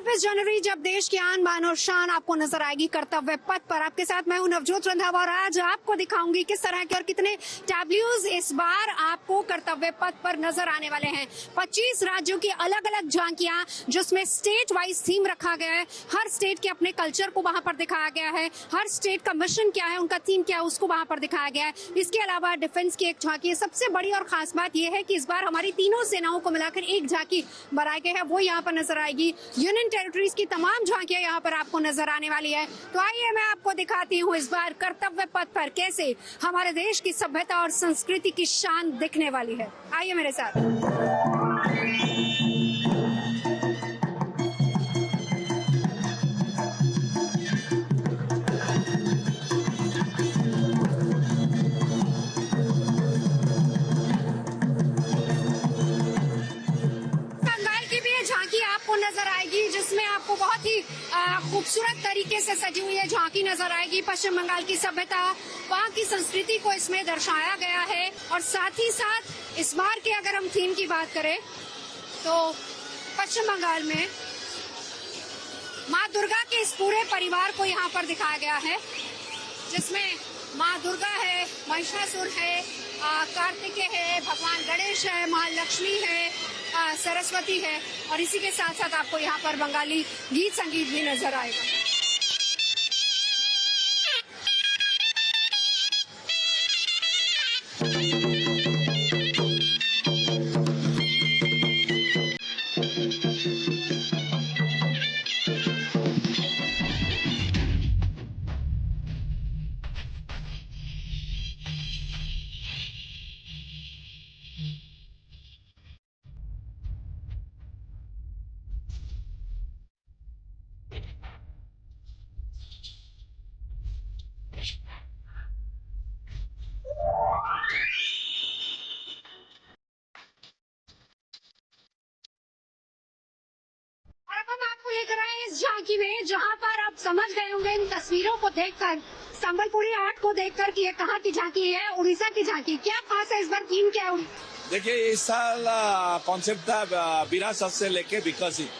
26 जनवरी जब देश की आन बान और शान आपको नजर आएगी कर्तव्य पथ पर। आपके साथ मैं हूं नवजोत रंधावा और आज आपको दिखाऊंगी किस तरह के और कितने टैब्ल्यूज इस बार आपको कर्तव्य पथ पर नजर आने वाले हैं। 25 राज्यों की अलग अलग झांकियां जिसमें स्टेट वाइज थीम रखा गया है। हर स्टेट के अपने कल्चर को वहां पर दिखाया गया है। हर स्टेट का मिशन क्या है, उनका थीम क्या है, उसको वहां पर दिखाया गया है। इसके अलावा डिफेंस की एक झांकी है। सबसे बड़ी और खास बात यह है कि इस बार हमारी तीनों सेनाओं को मिलाकर एक झांकी बनाई गई है, वो यहाँ पर नजर आएगी। यूनियन टेरिटरीज की तमाम झांकियां यहाँ पर आपको नजर आने वाली है। तो आइए मैं आपको दिखाती हूँ इस बार कर्तव्य पथ पर कैसे हमारे देश की सभ्यता और संस्कृति की शान दिखने वाली है। आइए मेरे साथ। नजर आएगी जिसमें आपको बहुत ही खूबसूरत तरीके से सजी हुई है झांकी नजर आएगी। पश्चिम बंगाल की सभ्यता, वहाँ की संस्कृति को इसमें दर्शाया गया है। और साथ ही साथ इस बार के अगर हम थीम की बात करें तो पश्चिम बंगाल में माँ दुर्गा के इस पूरे परिवार को यहाँ पर दिखाया गया है, जिसमें माँ दुर्गा है, महिषासुर है, कार्तिकेय है, भगवान गणेश है, माँ लक्ष्मी है, सरस्वती है। और इसी के साथ साथ आपको यहाँ पर बंगाली गीत संगीत भी नजर आएगा। इस झांकी में जहां पर आप समझ गए होंगे इन तस्वीरों को देखकर, संबलपुरी आर्ट को देखकर कि ये कहाँ की झांकी है, उड़ीसा की झांकी। क्या खास है इस बार, थीम क्या है? देखिए इस साल कॉन्सेप्ट था विरासत से लेके विकसित।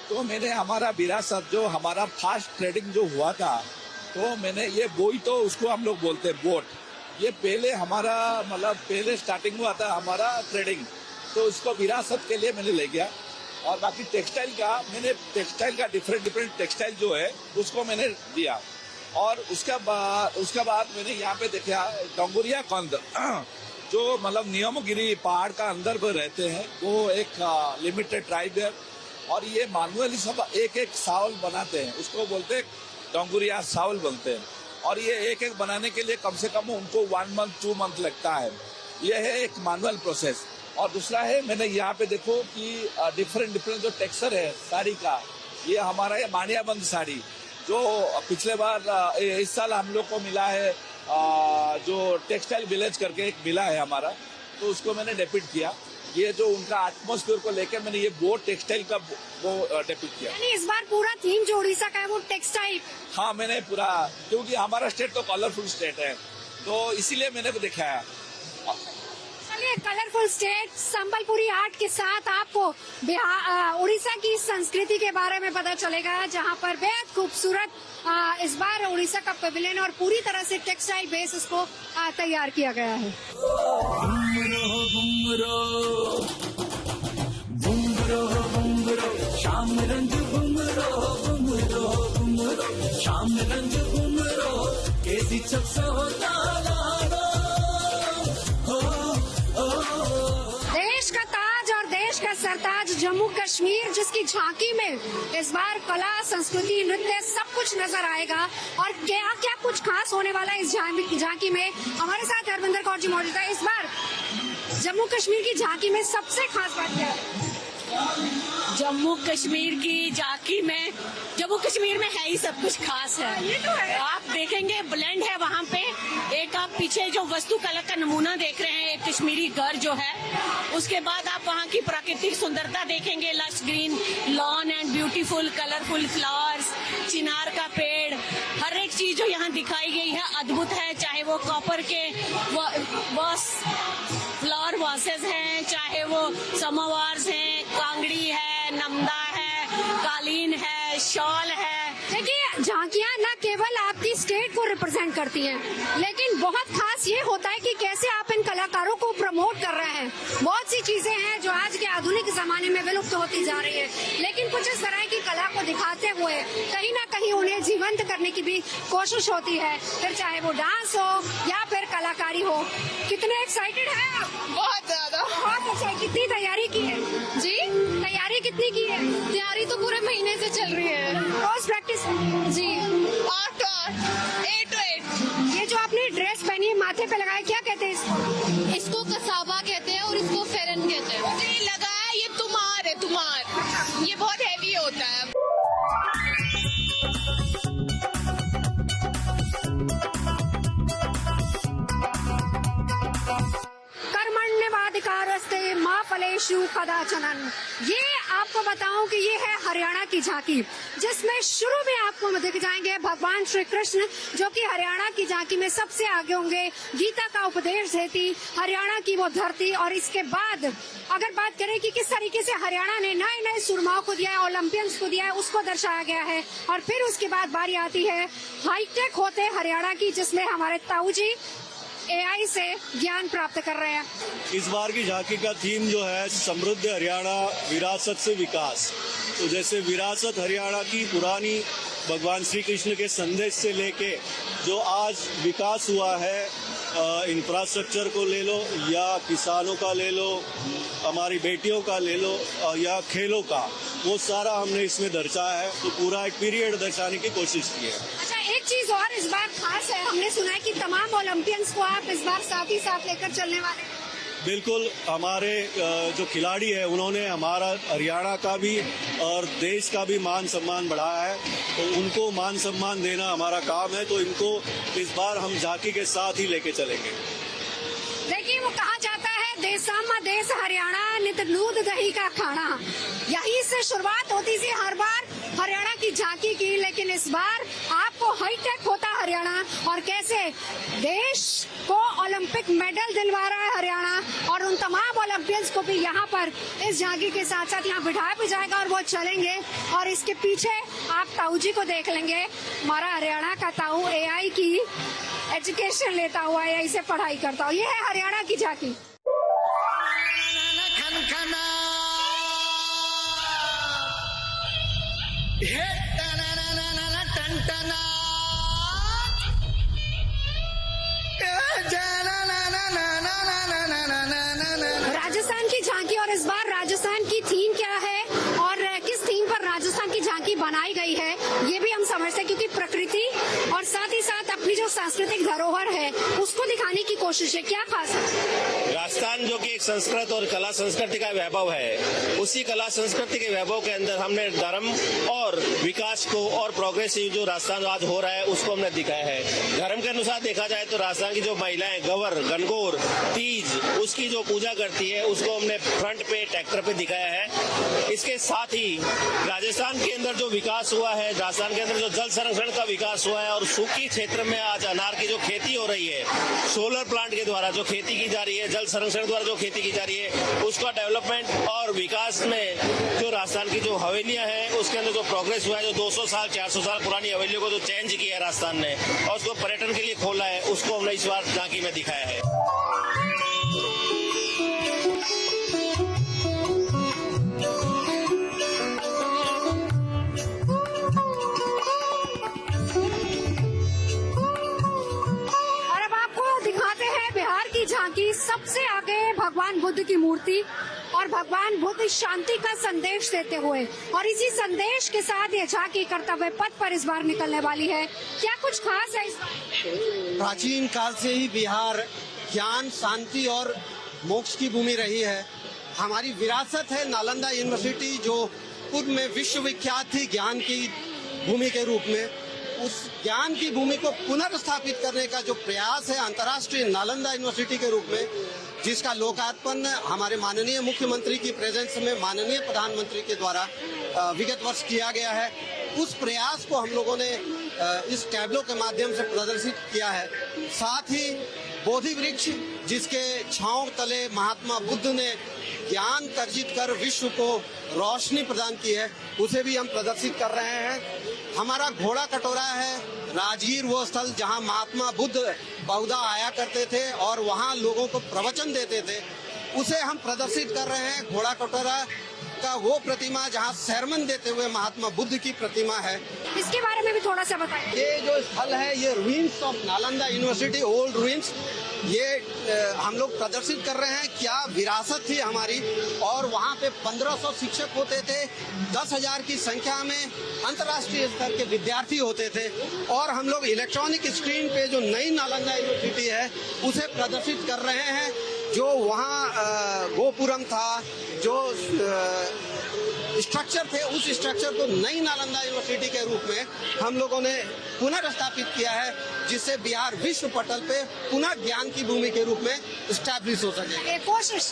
तो मैंने हमारा विरासत जो हमारा फास्ट ट्रेडिंग जो हुआ था, तो मैंने ये बोई तो उसको हम लोग बोलते हैं बोट, ये पहले हमारा मतलब पहले स्टार्टिंग हुआ था हमारा ट्रेडिंग, तो उसको विरासत के लिए मैंने ले गया। और बाकी टेक्सटाइल का डिफरेंट टेक्सटाइल जो है उसको मैंने दिया। और उसका बाद मैंने यहाँ पे देखा डोंगुरिया कंद जो मतलब नियमगिरी पहाड़ का अंदर पर रहते हैं, वो एक लिमिटेड ट्राइब है। और ये मैनुअली सब एक सावल बनाते हैं, उसको बोलते हैं डोंगुरिया सावल बनते हैं। और ये एक बनाने के लिए कम से कम उनको 1 मंथ 2 मंथ लगता है। ये है एक मैनुअल प्रोसेस। और दूसरा है मैंने यहाँ पे देखो कि डिफरेंट जो टेक्सचर है साड़ी का, ये हमारा ये मानियाबंद साड़ी जो पिछले बार इस साल हम लोग को मिला है, जो टेक्सटाइल विलेज करके एक मिला है हमारा, तो उसको मैंने डेपिक्ट किया। ये जो उनका एटमॉस्फेयर को लेकर मैंने ये बोट टेक्सटाइल का वो डेपिक्ट किया। यानी इस बार पूरा थीम जो उड़ीसा का है वो टेक्सटाइल। हाँ मैंने पूरा, क्योंकि हमारा स्टेट तो कलरफुल स्टेट है, तो इसीलिए मैंने दिखाया। कलरफुल स्टेट संबलपुरी आर्ट के साथ आपको उड़ीसा की संस्कृति के बारे में पता चलेगा, जहां पर बेहद खूबसूरत इस बार उड़ीसा का पवेलियन और पूरी तरह से टेक्सटाइल बेस इसको तैयार किया गया है। सरताज जम्मू कश्मीर, जिसकी झांकी में इस बार कला, संस्कृति, नृत्य सब कुछ नजर आएगा। और क्या क्या कुछ खास होने वाला है इस झांकी में, हमारे साथ हरविंदर कौर जी मौजूद है। इस बार जम्मू कश्मीर की झांकी में सबसे खास बात क्या है? जम्मू कश्मीर की झांकी में, जम्मू कश्मीर में है ही सब कुछ खास है। ये तो है। आप देखेंगे ब्लेंड है वहाँ पे। एक आप पीछे जो वास्तुकला का नमूना देख रहे हैं, एक कश्मीरी घर जो है, उसके बाद आप वहाँ की प्राकृतिक सुंदरता देखेंगे, lush green lawn and beautiful colourful flowers, चिनार का पेड़, हर एक चीज जो यहाँ दिखाई गई है अद्भुत है। चाहे वो कॉपर के फ्लावर वासेस हैं, चाहे वो समोवार्स हैं, कांगड़ी है, नमदा है, कालीन है, शॉल है। देखिए, झांकियां न केवल आपकी स्टेट को रिप्रेजेंट करती हैं, लेकिन बहुत खास ये होता है कि कैसे आप इन कलाकारों को प्रमोट कर रहे हैं। बहुत सी चीजें हैं जो आज के आधुनिक जमाने में विलुप्त होती जा रही है, लेकिन कुछ इस तरह की कला को दिखाते हुए कहीं ना कहीं उन्हें जीवंत करने की भी कोशिश होती है, फिर चाहे वो डांस हो या फिर कलाकारी हो। कितने एक्साइटेड हैं आप? बहुत ज्यादा। बहुत अच्छा। कितनी तैयारी की है जी? तैयारी कितनी की है? तैयारी तो पूरे महीने से चल रही है रोज प्रैक्टिस जी। 8 to 8। ये जो आपने ड्रेस पहनी है, माथे पे लगाया, क्या कहते हैं इसको? इसको कसाबा कहते हैं और इसको फेरन कहते हैं। मुझे लगा है ये तुमार है, तुमार। ये बहुत हैवी होता है। कर्मण्यवाधिकारस्ते मा फलेषु कदाचन। ये आपको बताऊं कि ये है हरियाणा की झांकी, जिसमें शुरू में आपको दिख जाएंगे भगवान श्री कृष्ण, जो कि हरियाणा की झांकी में सबसे आगे होंगे। गीता का उपदेश देती हरियाणा की वो धरती। और इसके बाद अगर बात करें कि किस तरीके से हरियाणा ने नए नए सुरमाओं को दिया है, ओलंपियंस को दिया है, उसको दर्शाया गया है। और फिर उसके बाद बारी आती है हाईटेक होते हरियाणा की, जिसमें हमारे ताऊ जी AI से ज्ञान प्राप्त कर रहे हैं। इस बार की झांकी का थीम जो है समृद्ध हरियाणा विरासत से विकास। तो जैसे विरासत हरियाणा की पुरानी भगवान श्री कृष्ण के संदेश से लेके जो आज विकास हुआ है, इंफ्रास्ट्रक्चर को ले लो या किसानों का ले लो, हमारी बेटियों का ले लो या खेलों का, वो सारा हमने इसमें दर्शाया है। तो पूरा एक पीरियड दर्शाने की कोशिश की है। अच्छा, एक चीज और इस बार खास है, हमने सुना है कि तमाम ओलंपियंस को आप इस बार साथ ही साथ लेकर चलने वाले हैं। बिल्कुल, हमारे जो खिलाड़ी है उन्होंने हमारा हरियाणा का भी और देश का भी मान सम्मान बढ़ाया है, तो उनको मान सम्मान देना हमारा काम है। तो इनको इस बार हम झांकी के साथ ही लेके चलेंगे। देखिए, वो कहा जाता है देसामा देश हरियाणा, नित दूध दही का खाना। यहीं से शुरुआत होती थी हर बार हरियाणा की झांकी की, लेकिन इस बार आपको हाईटेक होता हरियाणा, और कैसे देश को ओलंपिक मेडल दिलवा रहा है हरियाणा। और उन तमाम ओलंपियंस को भी यहाँ पर इस झांकी के साथ साथ यहाँ बिठाया भी जाएगा और वो चलेंगे। और इसके पीछे आप ताऊ जी को देख लेंगे, हमारा हरियाणा का ताऊ AI की एजुकेशन लेता हुआ, AI से पढ़ाई करता हुआ। ये है हरियाणा की झांकी। राजस्थान की झांकी, और इस बार राजस्थान की थीम क्या है और किस थीम पर राजस्थान की झांकी बनाई गई है, ये भी हम समझते हैं, क्योंकि प्रकृति और साथ ही साथ अपनी जो सांस्कृतिक धरोहर है उसको दिखाने की कोशिश है। क्या खास है? राजस्थान जो कि एक संस्कृत और कला संस्कृति का वैभव है, उसी कला संस्कृति के वैभव के अंदर हमने धर्म और विकास को और प्रोग्रेसिव जो राजस्थान आज हो रहा है उसको हमने दिखाया है। धर्म के अनुसार देखा जाए तो राजस्थान की जो महिलाएं गवर, गणगौर, तीज, उसकी जो पूजा करती है उसको हमने फ्रंट पे ट्रैक्टर पे दिखाया है। इसके साथ ही राजस्थान के अंदर जो विकास हुआ है, राजस्थान के अंदर जो जल संरक्षण का विकास हुआ है और सूखी क्षेत्र में आज अनार की जो खेती हो रही है, सोलर प्लांट के द्वारा जो खेती की जा रही है, जल संरक्षण द्वारा जो खेती की जा रही है, उसका डेवलपमेंट और विकास में जो राजस्थान की जो हवेलियां हैं उसके अंदर जो प्रोग्रेस हुआ है, जो 200 साल 400 साल पुरानी हवेलियों को जो चेंज किया है राजस्थान ने और उसको पर्यटन के लिए खोला है, उसको हमने इस बार झांकी में दिखाया है। झांकी सबसे आगे भगवान बुद्ध की मूर्ति, और भगवान बुद्ध शांति का संदेश देते हुए, और इसी संदेश के साथ ये झांकी कर्तव्य पथ पर इस बार निकलने वाली है। क्या कुछ खास है इस बार? प्राचीन काल से ही बिहार ज्ञान, शांति और मोक्ष की भूमि रही है। हमारी विरासत है नालंदा यूनिवर्सिटी, जो पूर्व में विश्वविख्यात थी ज्ञान की भूमि के रूप में। उस ज्ञान की भूमि को पुनर्स्थापित करने का जो प्रयास है अंतर्राष्ट्रीय नालंदा यूनिवर्सिटी के रूप में, जिसका लोकार्पण हमारे माननीय मुख्यमंत्री की प्रेजेंस में माननीय प्रधानमंत्री के द्वारा विगत वर्ष किया गया है, उस प्रयास को हम लोगों ने इस टैबलो के माध्यम से प्रदर्शित किया है। साथ ही बोधि वृक्ष जिसके छांव तले महात्मा बुद्ध ने ज्ञान अर्जित कर विश्व को रोशनी प्रदान की है, उसे भी हम प्रदर्शित कर रहे हैं। हमारा घोड़ा कटोरा है राजगीर, वो स्थल जहां महात्मा बुद्ध बहुधा आया करते थे और वहां लोगों को प्रवचन देते थे, उसे हम प्रदर्शित कर रहे हैं। घोड़ा कटोरा का वो प्रतिमा जहां सरमन देते हुए महात्मा बुद्ध की प्रतिमा है। इसके बारे में भी थोड़ा सा बताइए। ये जो स्थल है ये ruins of Nalanda university, old ruins, ये हम लोग प्रदर्शित कर रहे हैं क्या विरासत थी हमारी। और वहाँ पे 1500 शिक्षक होते थे, 10,000 की संख्या में अंतर्राष्ट्रीय स्तर के विद्यार्थी होते थे। और हम लोग इलेक्ट्रॉनिक स्क्रीन पे जो नई नालंदा यूनिवर्सिटी है उसे प्रदर्शित कर रहे हैं। जो वहाँ गोपुरम था, जो स्ट्रक्चर थे, उस स्ट्रक्चर को नई नालंदा यूनिवर्सिटी के रूप में हम लोगों ने पुनर्स्थापित किया है, जिससे बिहार विश्व पटल पे पुनः ज्ञान की भूमि के रूप में स्टैब्लिश हो सके। ये कोशिश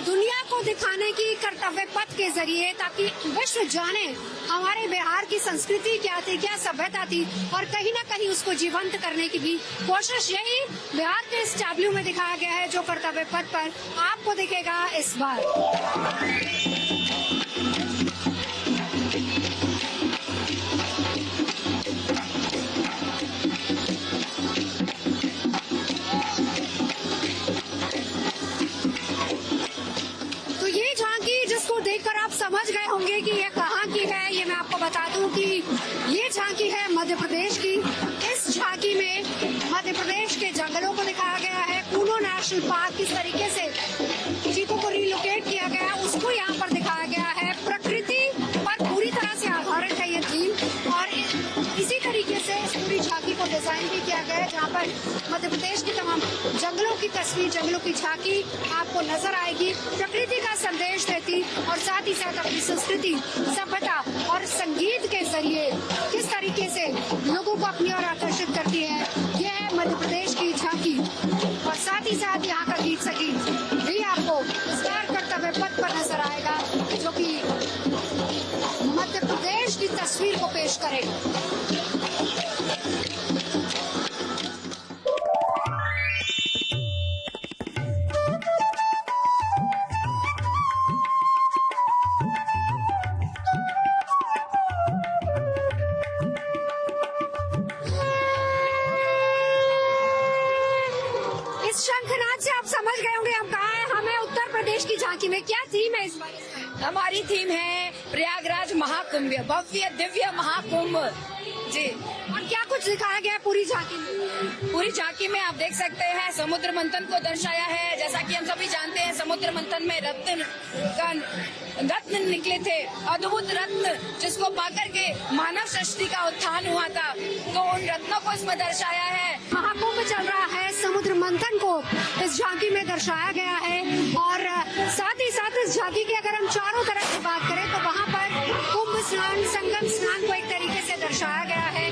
दुनिया को दिखाने की कर्तव्य पथ के जरिए, ताकि विश्व जाने हमारे बिहार की संस्कृति क्या थी, क्या सभ्यता थी, और कहीं न कहीं उसको जीवंत करने की भी कोशिश यही बिहार के इस टैब्लू में दिखाया गया है, जो कर्तव्य पथ पर आपको दिखेगा इस बार। देखकर आप समझ गए होंगे कि ये कहाँ की है। ये मैं आपको बता दूं कि ये झांकी है मध्य प्रदेश की। इस झांकी में मध्य प्रदेश के जंगलों को दिखाया गया है। कूनो नेशनल पार्क किस तरीके से चीतों को रिलोकेट किया गया उसको यहाँ पर दिखाया गया है। प्रकृति पर पूरी तरह से आधारित है ये थीम, और इसी तरीके से इस पूरी झांकी को डिजाइन भी किया गया है, जहाँ पर मध्य प्रदेश की तमाम जंगलों की तस्वीर, जंगलों की झांकी आपको नजर आएगी। प्रकृति का संदेश देती और साथ ही साथ अपनी संस्कृति, सभ्यता और संगीत के जरिए किस तरीके से लोगों को अपनी ओर आकर्षित करती है, यह है मध्य प्रदेश की झांकी। और साथ ही साथ यहाँ का गीत संगीत भी आपको स्टार कर्तव्य पथ पर नजर आएगा, जो कि मध्य प्रदेश की तस्वीर को पेश करेगा। शंखनाद से आप समझ गए होंगे हम कहाँ हैं। हमें उत्तर प्रदेश की झांकी में क्या थीम है इस बार? हमारी थीम है प्रयागराज महाकुंभ, भव्य दिव्य महाकुंभ जी। और क्या कुछ दिखाया गया पूरी झांकी में? पूरी झांकी में आप देख सकते हैं समुद्र मंथन को दर्शाया है। जैसा कि हम सभी जानते हैं, समुद्र मंथन में रत्न निकले थे, अद्भुत रत्न, जिसको पाकर के मानव सृष्टि का उत्थान हुआ था। तो उन रत्नों को इसमें दर्शाया है। महाकुंभ चल रहा है, समुद्र मंथन को इस झांकी में दर्शाया गया है। और साथ ही साथ इस झांकी की अगर हम चारों तरफ की बात करें तो वहाँ पर कुंभ स्नान, संगम स्नान को एक तरीके से दर्शाया गया है।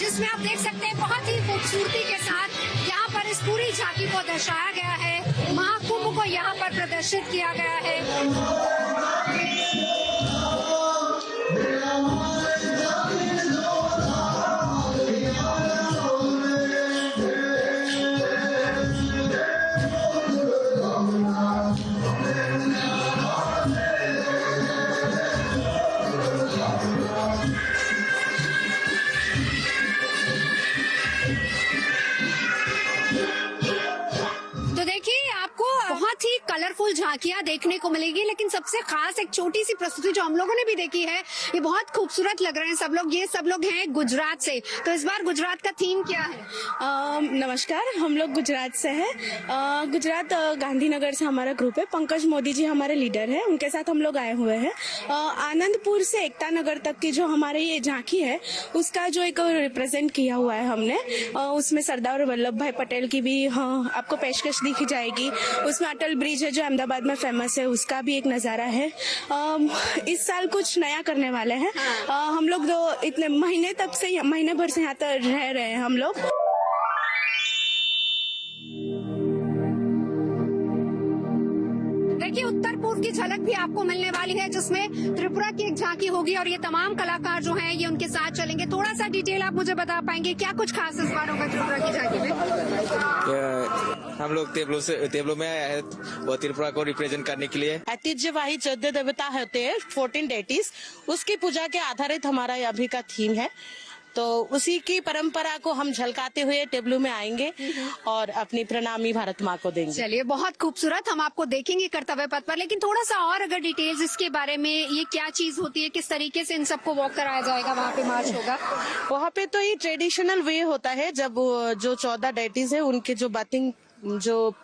इसमें आप देख सकते हैं बहुत ही खूबसूरती के साथ यहाँ पर इस पूरी झांकी को दर्शाया गया है। महाकुंभ को यहाँ पर प्रदर्शित किया गया है। कलरफुल झांकियां देखने को मिलेगी, लेकिन सबसे खास एक छोटी सी प्रस्तुति जो हम लोगों ने भी देखी है, ये बहुत खूबसूरत लग रहे हैं सब लोग। ये सब लोग हैं गुजरात से, तो इस बार गुजरात का थीम क्या है? नमस्कार, हम लोग गुजरात से हैं। गुजरात गांधीनगर से हमारा ग्रुप है। पंकज मोदी जी हमारे लीडर हैं, उनके साथ हम लोग आए हुए हैं। आनंदपुर से एकता नगर तक की जो हमारे ये झांकी है, उसका जो एक रिप्रेजेंट किया हुआ है हमने, उसमें सरदार वल्लभ भाई पटेल की भी आपको पेशकश दिखी जाएगी। उसमें अटल ब्रिज है जो अहमदाबाद में फेमस है, उसका भी एक नज़ारा है। इस साल कुछ नया करने वाले हैं। हम लोग इतने महीने भर से यहाँ तक रह रहे हैं हम लोग। देखिए, उत्तर पूर्व की झलक भी आपको मिलने वाली है, जिसमें त्रिपुरा की एक झांकी होगी और ये तमाम कलाकार जो हैं ये उनके साथ चलेंगे। थोड़ा सा डिटेल आप मुझे बता पाएंगे, क्या कुछ खास इस बार होगा त्रिपुरा की झांकी में? हम लोग तेबलो में आए हैं वो त्रिपुरा को रिप्रेजेंट करने के लिए। ऐतिह्यवाही 14 देवता होते हैं, 14 डेटीज, उसकी पूजा के आधारित हमारा अभी का थीम है। तो उसी की परंपरा को हम झलकाते हुए टेबलू में आएंगे और अपनी प्रणामी भारत माँ को देंगे। चलिए, बहुत खूबसूरत, हम आपको देखेंगे कर्तव्य पथ पर, लेकिन थोड़ा सा और अगर डिटेल्स इसके बारे में, ये क्या चीज होती है, किस तरीके से इन सबको वॉक कराया जाएगा, वहाँ पे मार्च होगा? वहाँ पे तो ये ट्रेडिशनल वे होता है, जब जो 14 डेटीज है उनके जो बाथिंग, जो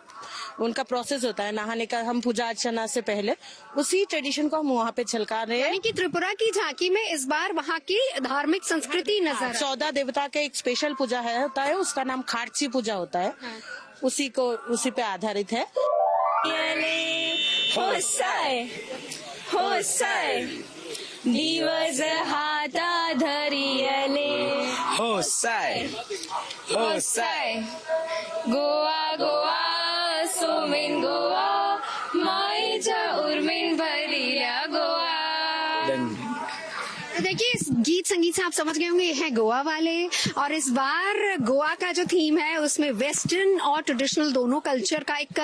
उनका प्रोसेस होता है नहाने का, हम पूजा अर्चना से पहले उसी ट्रेडिशन को हम वहाँ पे झलका रहे हैं। यानी कि त्रिपुरा की झांकी में इस बार वहाँ की धार्मिक संस्कृति नजर 14 देवता का एक स्पेशल पूजा होता है, उसका नाम खाटसी पूजा होता है। उसी पे आधारित है। दिवस हाता धरियले होसाय गोवा गोवा सोमेन गोवा माईच्या उर्मिन भरलेल्या गोवा। तो देखिए, इस गीत संगीत से आप समझ गए होंगे, ये है गोवा वाले। और इस बार गोवा का जो थीम है उसमें वेस्टर्न और ट्रेडिशनल दोनों कल्चर का एक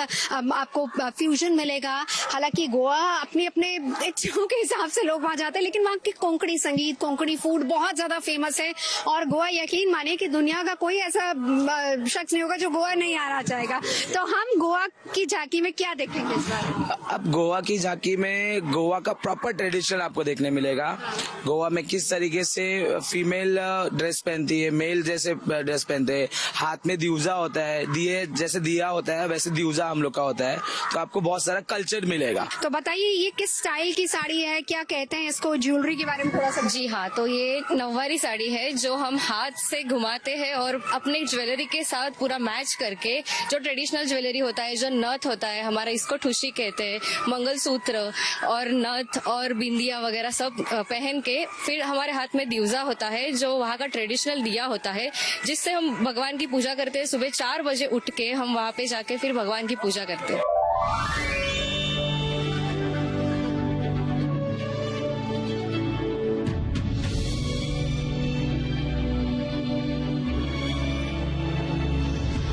आपको फ्यूजन मिलेगा। हालांकि गोवा अपने अपने इच्छाओं के हिसाब से लोग वहां जाते हैं, लेकिन वहाँ की कोंकणी संगीत, कोंकणी फूड बहुत ज्यादा फेमस है। और गोवा, यकीन मानिए कि दुनिया का कोई ऐसा शख्स नहीं होगा जो गोवा नहीं आना चाहेगा। तो हम गोवा की झांकी में क्या देखेंगे इस बार? अब गोवा की झांकी में गोवा का प्रॉपर ट्रेडिशन आपको देखने मिलेगा। गोवा में किस तरीके से फीमेल ड्रेस पहनती है, मेल जैसे ड्रेस पहनते हैं, हाथ में दिउजा होता है, दिए जैसे दिया होता है वैसे दिउजा हम लोग का होता है। तो आपको बहुत सारा कल्चर मिलेगा। तो बताइए, ये किस स्टाइल की साड़ी है, क्या कहते हैं इसको, ज्वेलरी के बारे में थोड़ा सा? जी हाँ, तो ये नववारी साड़ी है जो हम हाथ से घुमाते हैं और अपने ज्वेलरी के साथ पूरा मैच करके, जो ट्रेडिशनल ज्वेलरी होता है, जो नथ होता है हमारा, इसको ठुशी कहते हैं, मंगलसूत्र और नथ और बिंदिया वगैरह सब पहन के फिर हमारे हाथ में दिवजा होता है जो वहाँ का ट्रेडिशनल दिया होता है, जिससे हम भगवान की पूजा करते हैं। सुबह 4 बजे उठ के हम वहाँ पे जाके फिर भगवान की पूजा करते हैं।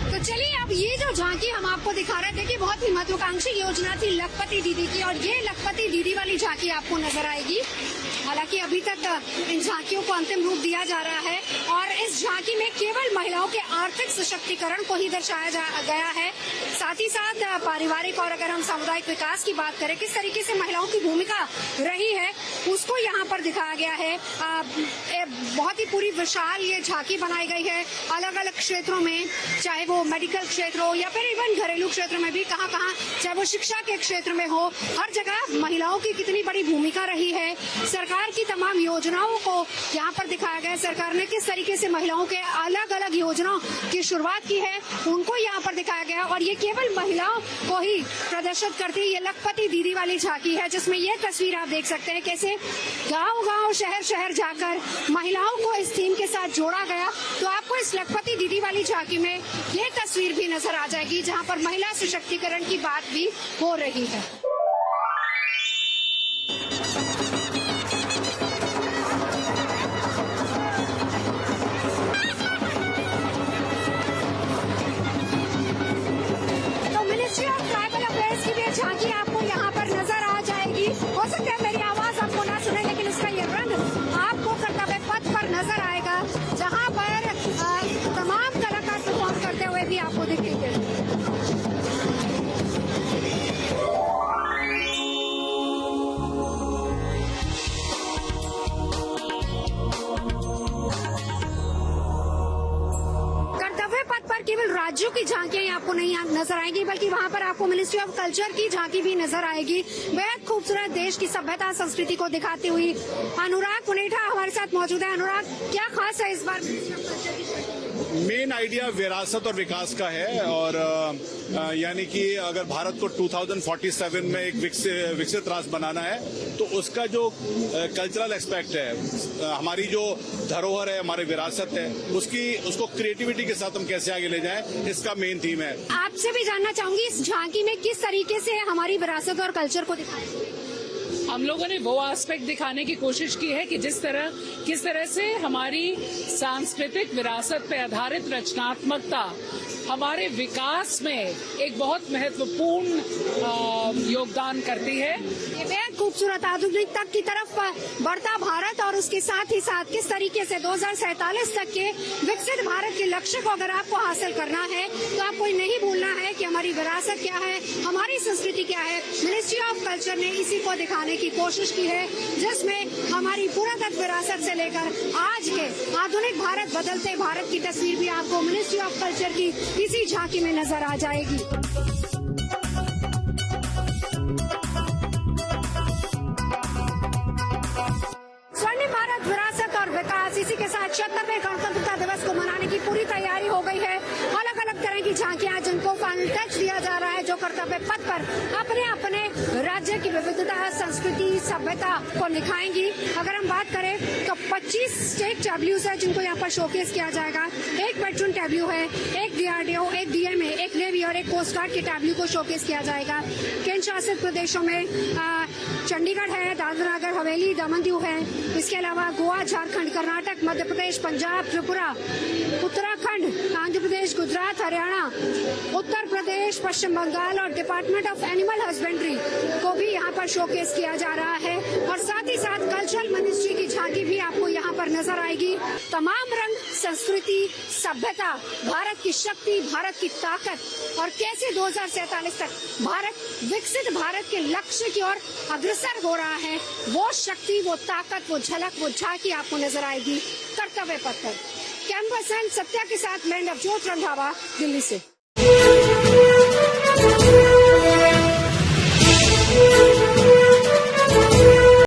तो चलिए, अब ये जो झांकी हम आपको दिखा रहे थे कि बहुत ही महत्वाकांक्षी योजना थी लखपति दीदी की, और ये लखपति दीदी वाली झांकी आपको नजर आएगी। हालांकि अभी तक इन झांकियों को अंतिम रूप दिया जा रहा है और इस झांकी में केवल महिलाओं के आर्थिक सशक्तिकरण को ही दर्शाया गया है। साथ ही साथ पारिवारिक और अगर हम सामुदायिक विकास की बात करें, किस तरीके से महिलाओं की भूमिका रही है, उसको यहाँ पर दिखाया गया है। बहुत ही पूरी विशाल ये झांकी बनाई गई है अलग अलग क्षेत्रों में, चाहे वो मेडिकल क्षेत्र हो या फिर इवन घरेलू क्षेत्र में भी, कहाँ चाहे वो शिक्षा के क्षेत्र में हो, हर जगह महिलाओं की कितनी बड़ी भूमिका रही है। सरकार की तमाम योजनाओं को यहाँ पर दिखाया गया है। सरकार ने किस तरीके से महिलाओं के अलग अलग योजनाओं की शुरुआत की है, उनको यहाँ पर दिखाया गया। और ये केवल महिलाओं को ही प्रदर्शित करती है। ये लखपति दीदी वाली झांकी है, जिसमें ये तस्वीर आप देख सकते हैं कैसे गांव-गांव, शहर-शहर जाकर महिलाओं को इस थीम के साथ जोड़ा गया। तो आपको इस लखपति दीदी वाली झांकी में ये तस्वीर भी नजर आ जाएगी, जहाँ पर महिला सशक्तिकरण की बात भी हो रही है। झांकी आपको यहाँ पर नजर आ जाएगी। हो सकता है मेरी आवाज आपको ना सुने, लेकिन इसका ये रंग आपको कर्तव्य पथ पर नजर आएगा, जहाँ पर तमाम कलाकार परफॉर्म करते हुए भी आपको दिखेंगे। राज्यों की झांकियां आपको नहीं नजर आएंगी, बल्कि वहां पर आपको मिनिस्ट्री ऑफ कल्चर की झांकी भी नजर आएगी। बेहद खूबसूरत देश की सभ्यता संस्कृति को दिखाती हुई अनुराग पुनेठा हमारे साथ मौजूद है। अनुराग, क्या खास है इस बार मिनिस्ट्री ऑफ कल्चर की? मेन आइडिया विरासत और विकास का है, और यानी कि अगर भारत को 2047 में एक विकसित राष्ट्र बनाना है तो उसका जो कल्चरल एस्पेक्ट है, हमारी जो धरोहर है, हमारी विरासत है, उसको क्रिएटिविटी के साथ हम कैसे आगे ले जाएं, इसका मेन थीम है। आपसे भी जानना चाहूंगी इस झांकी में किस तरीके से हमारी विरासत और कल्चर को दिखाया? हम लोगों ने वो एस्पेक्ट दिखाने की कोशिश की है कि किस तरह से हमारी सांस्कृतिक विरासत पे आधारित रचनात्मकता हमारे विकास में एक बहुत महत्वपूर्ण योगदान करती है। ये बेहद खूबसूरत आधुनिकता की तरफ बढ़ता भारत और उसके साथ ही साथ किस तरीके से 2047 तक के विकसित भारत के लक्ष्य को अगर आपको हासिल करना है तो आपको नहीं भूलना है कि हमारी विरासत क्या है, हमारी संस्कृति क्या है। मिनिस्ट्री ऑफ कल्चर ने इसी को दिखाने की कोशिश की है, जिसमें हमारी पुरातत्व विरासत से लेकर आज के आधुनिक भारत, बदलते भारत की तस्वीर भी आपको मिनिस्ट्री ऑफ कल्चर की इसी झांकी में नजर आ जाएगी। स्वर्णिम भारत, विरासत और विकास, इसी के साथ 76वें गणतंत्रता दिवस को मनाने की पूरी तैयारी हो गई है। अलग अलग तरह की झांकियां जिनको फाइनल टच दिया जा रहा है, जो कर्तव्य पथ पर अपने अपने राज्य की विविधता, संस्कृति, सभ्यता को निखाएंगी। अगर हम बात करें तो 25 स्टेट टैब्लूज है जिनको यहाँ पर शोकेस किया जाएगा। एक वेटरन टैब्लू है, एक DRDO, एक DMA, एक नेवी और एक कोस्ट गार्ड के टैब्लू को शोकेस किया जाएगा। केंद्र शासित प्रदेशों में चंडीगढ़ है, दादरा नगर हवेली, दमन दीव है। इसके अलावा गोवा, झारखंड, कर्नाटक, मध्य प्रदेश, पंजाब, त्रिपुरा, उत्तराखंड, आंध्र प्रदेश, गुजरात, हरियाणा, उत्तर प्रदेश, पश्चिम बंगाल और डिपार्टमेंट ऑफ एनिमल हस्बेंड्री को भी यहाँ पर शोकेस किया जा रहा है। और साथ ही साथ कल्चरल मिनिस्ट्री की झांकी भी आपको यहाँ पर नजर आएगी। तमाम रंग, संस्कृति, सभ्यता, भारत की शक्ति, भारत की ताकत और कैसे 2047 तक भारत विकसित भारत के लक्ष्य की ओर अग्रसर हो रहा है, वो शक्ति, वो ताकत, वो झलक, वो झांकी आपको नजर आएगी कर्तव्य पथ पर। कैमरा पर्सन सत्या के साथ मैं नवजोत रंधावा, दिल्ली से।